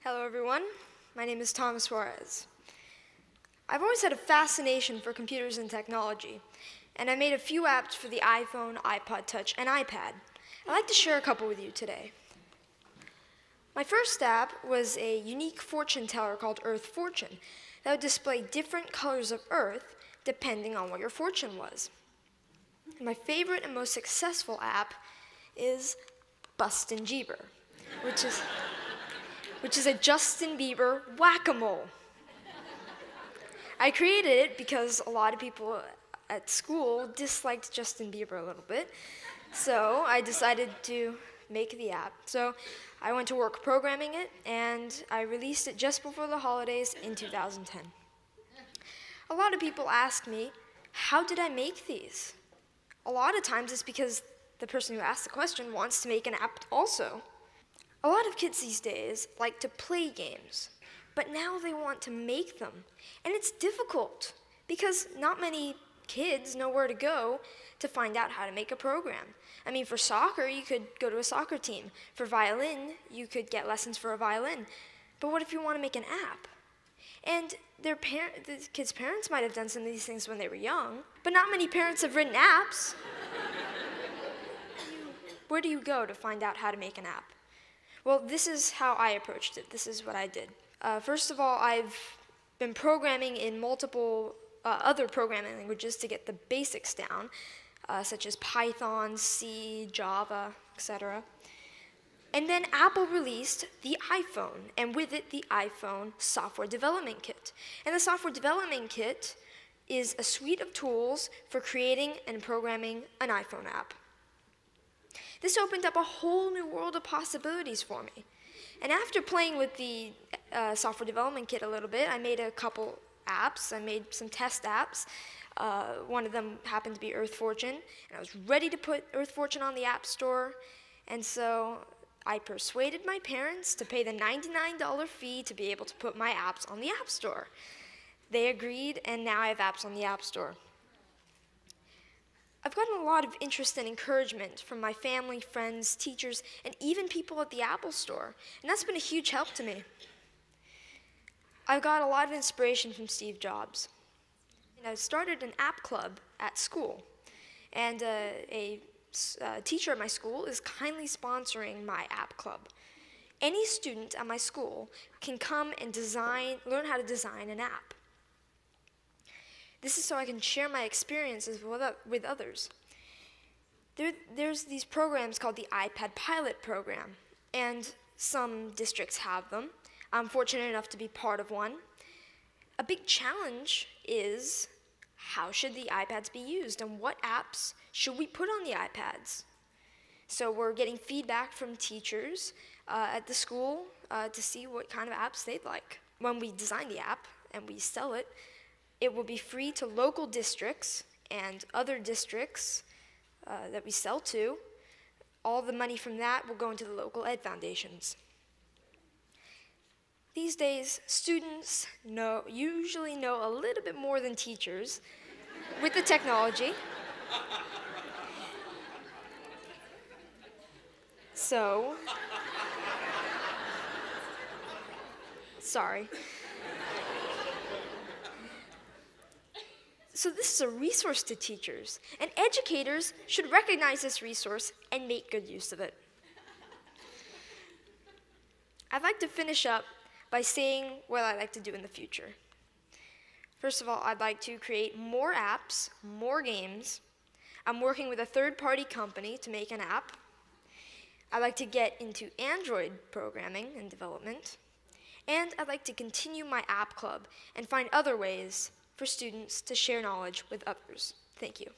Hello everyone, my name is Thomas Suarez. I've always had a fascination for computers and technology, and I made a few apps for the iPhone, iPod Touch, and iPad. I'd like to share a couple with you today. My first app was a unique fortune teller called Earth Fortune that would display different colors of Earth depending on what your fortune was. My favorite and most successful app is Bustin' Jeeber, which is a Justin Bieber whack-a-mole. I created it because a lot of people at school disliked Justin Bieber a little bit, so I decided to make the app. So I went to work programming it, and I released it just before the holidays in 2010. A lot of people ask me, how did I make these? A lot of times it's because the person who asked the question wants to make an app also. A lot of kids these days like to play games, but now they want to make them. And it's difficult because not many kids know where to go to find out how to make a program. I mean, for soccer, you could go to a soccer team. For violin, you could get lessons for a violin. But what if you want to make an app? And the kids' parents might have done some of these things when they were young, but not many parents have written apps. Where do you go to find out how to make an app? Well, this is how I approached it. This is what I did. First of all, I've been programming in multiple other programming languages to get the basics down, such as Python, C, Java, etc. And then Apple released the iPhone, and with it, the iPhone Software Development Kit. And the Software Development Kit is a suite of tools for creating and programming an iPhone app. This opened up a whole new world of possibilities for me. And after playing with the Software Development Kit a little bit, I made a couple apps. I made some test apps. One of them happened to be Earth Fortune, and I was ready to put Earth Fortune on the App Store. And so I persuaded my parents to pay the $99 fee to be able to put my apps on the App Store. They agreed, and now I have apps on the App Store. I've gotten a lot of interest and encouragement from my family, friends, teachers, and even people at the Apple Store, and that's been a huge help to me. I've got a lot of inspiration from Steve Jobs. I started an app club at school, and a teacher at my school is kindly sponsoring my app club. Any student at my school can come and learn how to design an app. This is so I can share my experiences with others. There's these programs called the iPad Pilot Program, and some districts have them. I'm fortunate enough to be part of one. A big challenge is, how should the iPads be used, and what apps should we put on the iPads? So we're getting feedback from teachers at the school to see what kind of apps they'd like. When we design the app and we sell it, it will be free to local districts and other districts that we sell to. All the money from that will go into the local ed foundations. These days, students usually know a little bit more than teachers with the technology. So, sorry. So this is a resource to teachers, and educators should recognize this resource and make good use of it. I'd like to finish up by saying what I'd like to do in the future. First of all, I'd like to create more apps, more games. I'm working with a third-party company to make an app. I'd like to get into Android programming and development. And I'd like to continue my app club and find other ways for students to share knowledge with others. Thank you.